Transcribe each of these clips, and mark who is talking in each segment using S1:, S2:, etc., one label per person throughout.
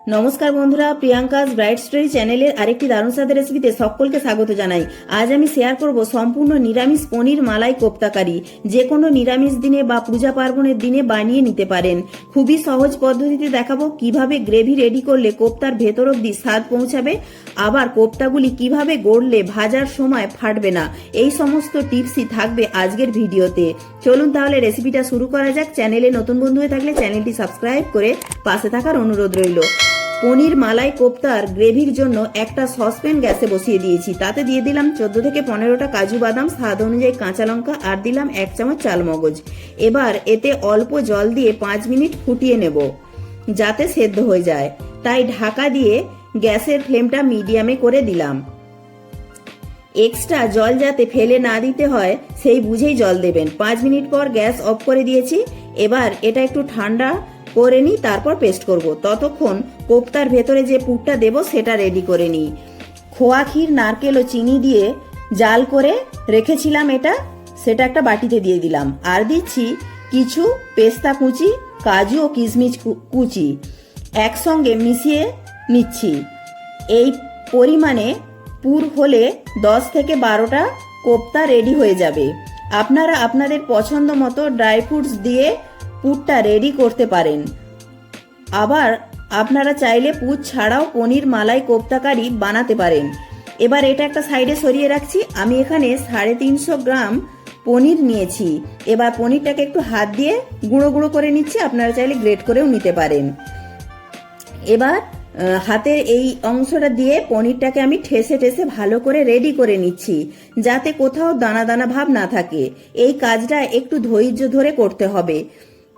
S1: নমস্কার বন্ধুরা, Priyanka's bright story চ্যানেলের আরেকটি দারুণ স্বাদের রেসিপিতে সকলকে স্বাগত জানাই। আজ আমি শেয়ার করব সম্পূর্ণ নিরামিষ পনির মালাই কোপ্তাকারি। যে কোনো নিরামিষ দিনে বা পূজা পার্বণের দিনে বানিয়ে নিতে পারেন। খুবই সহজ পদ্ধতিতে দেখাবো কিভাবে গ্রেভি রেডি করলে কোপ্তার ভেতর অবধি স্বাদ পৌঁছাবে, আবার কোপ্তাগুলি কিভাবে গড়লে ভাজার সময় ফাটবে না। এই সমস্ত টিপসই থাকবে আজকের ভিডিওতে। চলুন তাহলে রেসিপিটা শুরু করা যাক। চ্যানেলে নতুন বন্ধু হয়ে থাকলে চ্যানেলটি সাবস্ক্রাইব করে পাশে থাকার অনুরোধ রইল। পনির মালাই কোপ্তার গ্রেভির জন্য একটা সসপ্যান গ্যাসে বসিয়ে দিয়েছি। তাতে দিয়ে দিলাম 14 থেকে 15টা কাজু বাদাম, স্বাদ অনুযায়ী কাঁচা লঙ্কা, আর দিলাম 1 চামচ চালমগজ। এবার এতে অল্প জল দিয়ে 5 মিনিট ফুটিয়ে নেব যাতে সেদ্ধ হয়ে যায়। তাই ঢাকা দিয়ে গ্যাসের ফ্লেমটা মিডিয়ামে করে দিলাম। এক্সট্রা জল যাতে ফেলে না দিতে হয় সেই বুঝেই জল দেবেন। 5 মিনিট পর গ্যাস অফ করে দিয়েছি। এবার এটা একটু ঠান্ডা করে নিই, তারপর পেস্ট করব। ততক্ষণ কোপ্তার ভেতরে যে পুরটা দেব সেটা রেডি করে নিই। খোয়া ক্ষীর, নারকেল ও চিনি দিয়ে জাল করে রেখেছিলাম সেটা একটা বাটিতে দিয়ে দিলাম। আর দিচ্ছি কিছু পেস্তা কুচি, কাজু ও কিশমিশ কুচি একসঙ্গে মিশিয়ে নিচ্ছি। এই পরিমাণে পুর হলে 10 থেকে 12টা কোপ্তা রেডি হয়ে যাবে। আপনারা আপনাদের পছন্দ মতো ড্রাই ফ্রুটস দিয়ে পুরটা রেডি করতে পারেন। আবার আপনারা চাইলে পুর ছাড়াও পনির মালাই কোপ্তাকারি বানাতে পারেন। এবার এটা একটা সাইডে সরিয়ে রাখছি। আমি এখানে 350 গ্রাম পনির নিয়েছি। এবার পনিরটাকে একটু হাত দিয়ে গুঁড়ো গুঁড়ো করে নিচ্ছি। আপনারা চাইলে গ্রেট করেও নিতে পারেন। এবার হাতের এই অংশটা দিয়ে পনিরটাকে আমি ঠেসে ঠেসে ভালো করে রেডি করে নিচ্ছি, যাতে কোথাও দানা দানা ভাব না থাকে। এই কাজটা একটু ধৈর্য ধরে করতে হবে,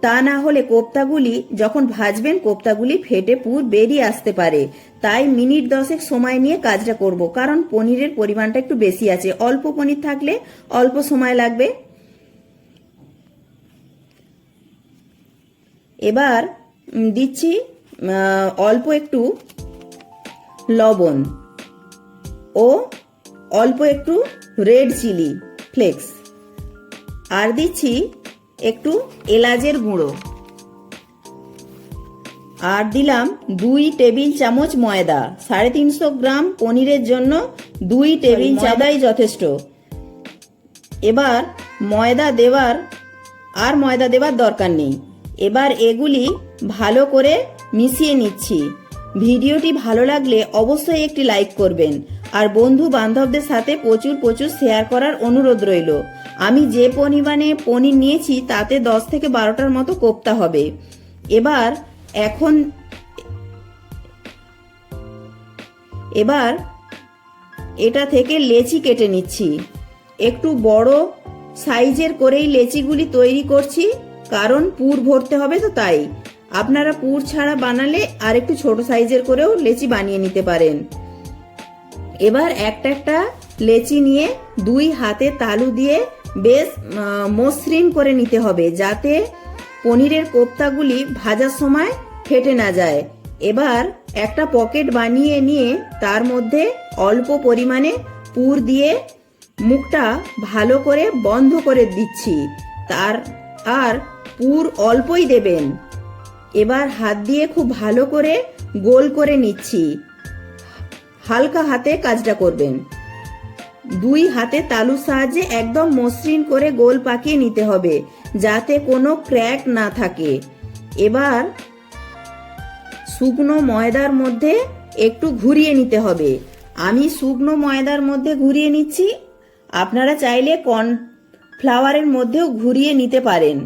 S1: তা না হলে কোপ্তাগুলি যখন ভাজবেন কোপ্তাগুলি ফেটে পুর বেরিয়ে আসতে পারে। তাই মিনিট 10 সময় নিয়ে কাজটা করব, কারণ পনিরের পরিমাণটা একটু বেশি আছে। অল্প পনির থাকলে অল্প সময় লাগবে। এবার দিচ্ছি অল্প একটু লবণ ও অল্প একটু রেড চিলি ফ্লেক্স, আর দিচ্ছি একটু এলাচের গুঁড়ো, আর দিলাম 2 টেবিল চামচ ময়দা। 350 গ্রাম পনিরের জন্য 2 টেবিল চামচই যথেষ্ট। এবার ময়দা দেওয়ার দরকার নেই। এবার এগুলি ভালো করে মিশিয়ে নিচ্ছি। ভিডিওটি ভালো লাগলে অবশ্যই একটি লাইক করবেন, আর বন্ধু বান্ধবদের সাথে প্রচুর প্রচুর শেয়ার করার অনুরোধ রইল। আমি যে পরিমাণে পনির নিয়েছি তাতে 10 থেকে 12টার মতো কোপ্তা হবে। এবার এটা থেকে লেচি কেটে নিচ্ছি। একটু বড় সাইজের করেই লেচিগুলি তৈরি করছি, কারণ পুর ভরতে হবে তো তাই। আপনারা পুর ছাড়া বানালে আর একটু ছোট সাইজের করেও লেচি বানিয়ে নিতে পারেন। এবার একটা একটা লেচি নিয়ে 2 হাতে তালু দিয়ে বেশ মসৃণ করে নিতে হবে, যাতে পনিরের কোপ্তাগুলি ভাজার সময় ফেটে না যায়। এবার একটা পকেট বানিয়ে নিয়ে তার মধ্যে অল্প পরিমাণে পুর দিয়ে মুখটা ভালো করে বন্ধ করে দিচ্ছি। আর পুর অল্পই দেবেন। এবার হাত দিয়ে খুব ভালো করে গোল করে নিচ্ছি। হালকা হাতে কাজটা করবেন। 2 হাতে তালুর সাহায্যে একদম মসৃণ করে গোল পাকিয়ে নিতে হবে, যাতে কোনো ক্র্যাক না থাকে। এবার শুকনো ময়দার মধ্যে একটু ঘুরিয়ে নিতে হবে। আমি শুকনো ময়দার মধ্যে ঘুরিয়ে নিচ্ছি। আপনারা চাইলে কর্নফ্লাওয়ারের মধ্যেও ঘুরিয়ে নিতে পারেন।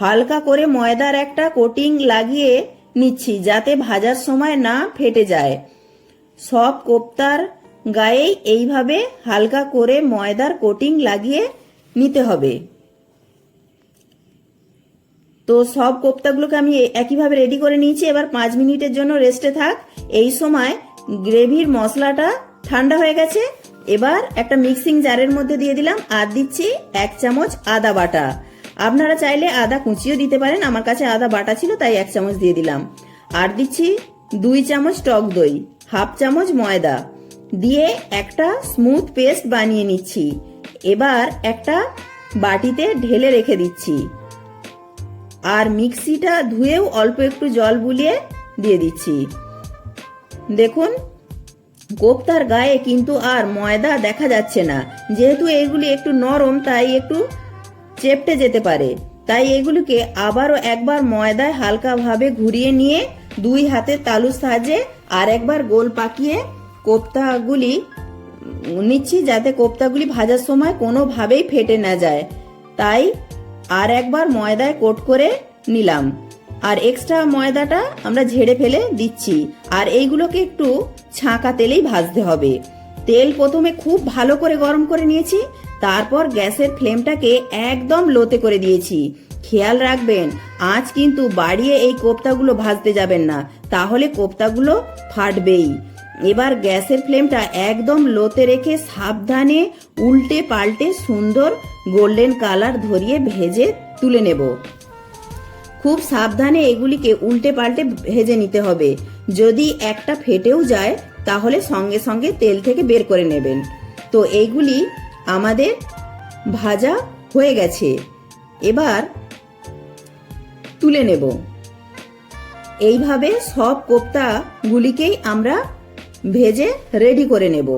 S1: হালকা করে ময়দার একটা কোটিং লাগিয়ে নিচ্ছি, যাতে ভাজার সময় না ফেটে যায়। সব কোপ্তার গায়েই এইভাবে হালকা করে ময়দার কোটিং লাগিয়ে নিতে হবে। তো সব কোপ্তাগুলোকে আমি একইভাবে রেডি করে নিয়েছি। এবার 5 মিনিটের জন্য রেস্টে থাক। এই সময় গ্রেভির মশলাটা ঠান্ডা হয়ে গেছে। এবার একটা মিক্সিং জারের মধ্যে দিয়ে দিলাম, আর দিচ্ছি 1 চামচ আদা বাটা। আপনারা চাইলে আদা কুচিও দিতে পারেন, আমার কাছে আদা বাটা ছিল তাই 1 চামচ দিয়ে দিলাম। আর দিচ্ছি 2 চামচ টক দই, 1/2 চামচ ময়দা দিয়ে একটা স্মুথ পেস্ট বানিয়ে নিচ্ছি। এবার একটা বাটিতে ঢেলে রেখে দিচ্ছি। আর মিক্সিটা ধুয়েও অল্প একটু জল বুলিয়ে দিয়ে দিচ্ছি। দেখুন কোপ্তার গায়ে কিন্তু আর ময়দা দেখা যাচ্ছে না, যেহেতু এগুলি একটু নরম তাই একটু চেপটে যেতে পারে, তাই এগুলিকে আবারও একবার ময়দায় হালকাভাবে ঘুরিয়ে নিয়ে দুই হাতের তালুর সাহায্যে আর একবার গোল পাকিয়ে কোপ্তাগুলি নিচ্ছি, যাতে কোপ্তাগুলি ভাজার সময় কোনোভাবেই ফেটে না যায়। তাই আর একবার ময়দায় কোট করে নিলাম, আর এক্সট্রা ময়দাটা আমরা ঝেড়ে ফেলে দিচ্ছি। আর এইগুলোকে একটু ছাঁকা তেলেই ভাজতে হবে। তেল প্রথমে খুব ভালো করে গরম করে নিয়েছি, তারপর গ্যাসের ফ্লেমটাকে একদম লোতে করে দিয়েছি। খেয়াল রাখবেন আঁচ কিন্তু বাড়িয়ে এই কোপ্তাগুলো ভাজতে যাবেন না, তাহলে কোপ্তাগুলো ফাটবেই। এবার গ্যাসের ফ্লেমটা একদম লোতে রেখে সাবধানে উল্টে পাল্টে সুন্দর গোল্ডেন কালার ধরিয়ে ভেজে তুলে নেব। খুব সাবধানে এগুলিকে উল্টে পাল্টে ভেজে নিতে হবে। যদি একটা ফেটেও যায় তাহলে সঙ্গে সঙ্গে তেল থেকে বের করে নেবেন। তো এইগুলি আমাদের ভাজা হয়ে গেছে, এবার তুলে নেব। এইভাবে সব কোপ্তাগুলিকেই আমরা ভেজে রেডি করে নেব।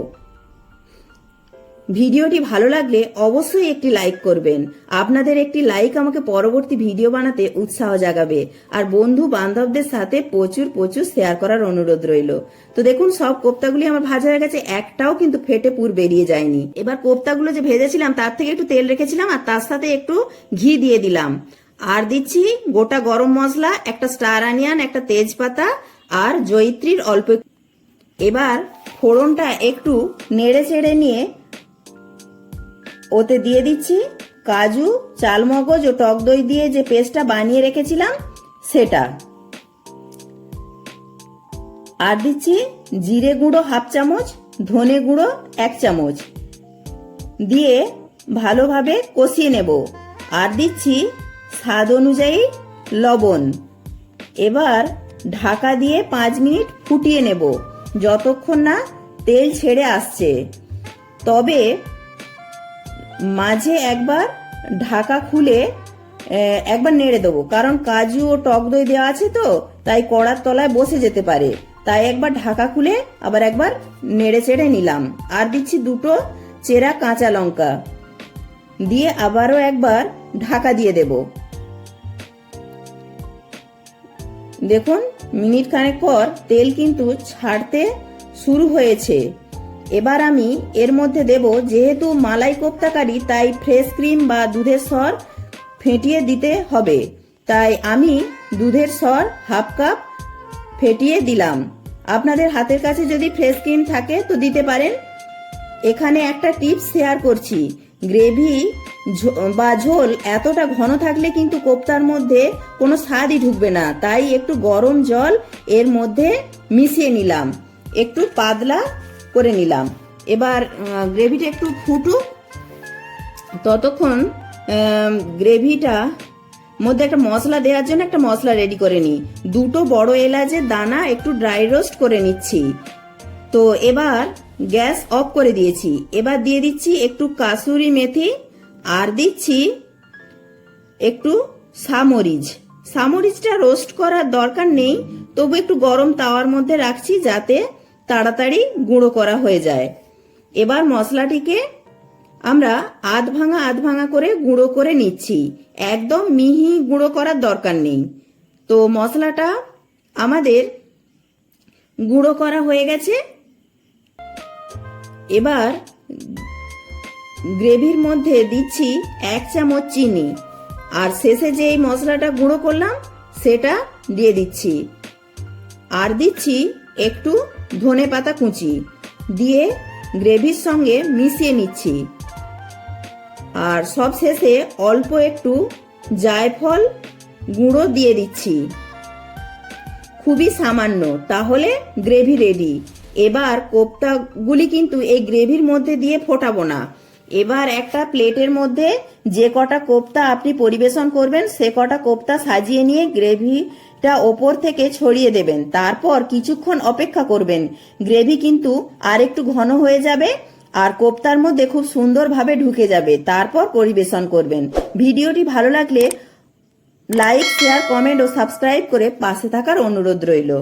S1: ভিডিওটি ভালো লাগলে অবশ্যই একটি লাইক করবেন। আপনাদের একটি লাইক আমাকে পরবর্তী ভিডিও বানাতে উৎসাহ জাগাবে, আর বন্ধু বান্ধবদের সাথে প্রচুর প্রচুর শেয়ার করার অনুরোধ রইল। তো দেখুন সব কোপ্তাগুলি আমার ভাজা হয়ে গেছে, একটাও কিন্তু ফেটে পুর বেরিয়ে যায়নি। এবার কোপ্তাগুলো যে ভেজেছিলাম তার থেকে একটু তেল রেখেছিলাম, আর তার সাথে একটু ঘি দিয়ে দিলাম, আর দিচ্ছি গোটা গরম মশলা, একটা স্টার অনিয়ন, একটা তেজপাতা আর জয়িত্রীর অল্প। এবার ফোড়নটা একটু নেড়ে চেড়ে নিয়ে ওতে দিয়ে দিচ্ছি কাজু, চালমগজ ও টক দই দিয়ে যে পেস্টটা বানিয়ে রেখেছিলাম সেটা, আর দিচ্ছি জিরে গুঁড়ো 1/2 চামচ, ধনে গুঁড়ো 1 চামচ দিয়ে ভালোভাবে কষিয়ে নেব, আর দিচ্ছি স্বাদ অনুযায়ী লবণ। এবার ঢাকা দিয়ে 5 মিনিট ফুটিয়ে নেব যতক্ষণ না তেল ছেড়ে আসছে। তবে মাঝে একবার ঢাকা খুলে একবার নেড়ে দেবো, কারণ কাজু ও টক দই দেওয়া আছে তো, তাই কড়ার তলায় বসে যেতে পারে। তাই একবার ঢাকা খুলে আবার একবার নেড়ে চেড়ে নিলাম। আর দিচ্ছি 2টো চেরা কাঁচা লঙ্কা দিয়ে আবারও একবার ঢাকা দিয়ে দেব। দেখুন মিনিট খানেক পর তেল কিন্তু ছাড়তে শুরু হয়েছে। এবার আমি এর মধ্যে দেব, যেহেতু মালাই কোপ্তা কারি তাই ফ্রেশ ক্রিম বা দুধের সর ফেটিয়ে দিতে হবে, তাই আমি দুধের সর 1/2 কাপ ফেটিয়ে দিলাম। আপনাদের হাতের কাছে যদি ফ্রেশ ক্রিম থাকে তো দিতে পারেন। এখানে একটা টিপস শেয়ার করছি, গ্রেভি বা ঝোল এতটা ঘন থাকলে কিন্তু কোপ্তার মধ্যে কোনো স্বাদই ঢুকবে না, তাই একটু গরম জল এর মধ্যে মিশিয়ে নিলাম, একটু পাতলা করে নিলাম। এবার গ্রেভিটা একটু ফুটুক, ততক্ষণ গ্রেভিটা মধ্যে একটা মশলা দেওয়ার জন্য একটা মশলা রেডি করে নিই। 2টো বড় এলাচের দানা একটু ড্রাই রোস্ট করে নিচ্ছি। তো এবার গ্যাস অফ করে দিয়েছি। এবার দিয়ে দিচ্ছি একটু কাসুরি মেথি, আর দিচ্ছি একটু সামরিচ। সামরিচটা রোস্ট করার দরকার নেই, তবু একটু গরম তাওয়ার মধ্যে রাখছি যাতে তাড়াতাড়ি গুঁড়ো করা হয়ে যায়। এবার মশলাটিকে আমরা আধ ভাঙা করে গুঁড়ো করে নিচ্ছি, একদম মিহি গুঁড়ো করার দরকার নেই। তো মশলাটা আমাদের গুঁড়ো করা হয়ে গেছে। এবার গ্রেভির মধ্যে দিচ্ছি 1 চামচ চিনি, আর শেষে যে এই মশলাটা গুঁড়ো করলাম সেটা দিয়ে দিচ্ছি, আর দিচ্ছি একটু ধনে পাতা কুচি দিয়ে গ্রেভির সঙ্গে মিশিয়ে নিচ্ছি। আর সব শেষে অল্প একটু জায়ফল গুঁড়ো দিয়ে দিচ্ছি, খুবই সামান্য, তাহলে গ্রেভি রেডি। এবার কোপ্তাগুলি কিন্তু এই গ্রেভির মধ্যে দিয়ে ফোটাবো না। এবার একটা প্লেটের মধ্যে যে কটা কোপ্তা আপনি পরিবেশন করবেন সে কটা কোপ্তা সাজিয়ে নিয়ে গ্রেভিটা ওপর থেকে ছড়িয়ে দেবেন। তারপর কিছুক্ষণ অপেক্ষা করবেন, গ্রেভি কিন্তু আর একটু ঘন হয়ে যাবে আর কোপ্তার মধ্যে খুব সুন্দরভাবে ঢুকে যাবে। তারপর পরিবেশন করবেন। ভিডিওটি ভালো লাগলে লাইক, শেয়ার, কমেন্ট ও সাবস্ক্রাইব করে পাশে থাকার অনুরোধ রইল।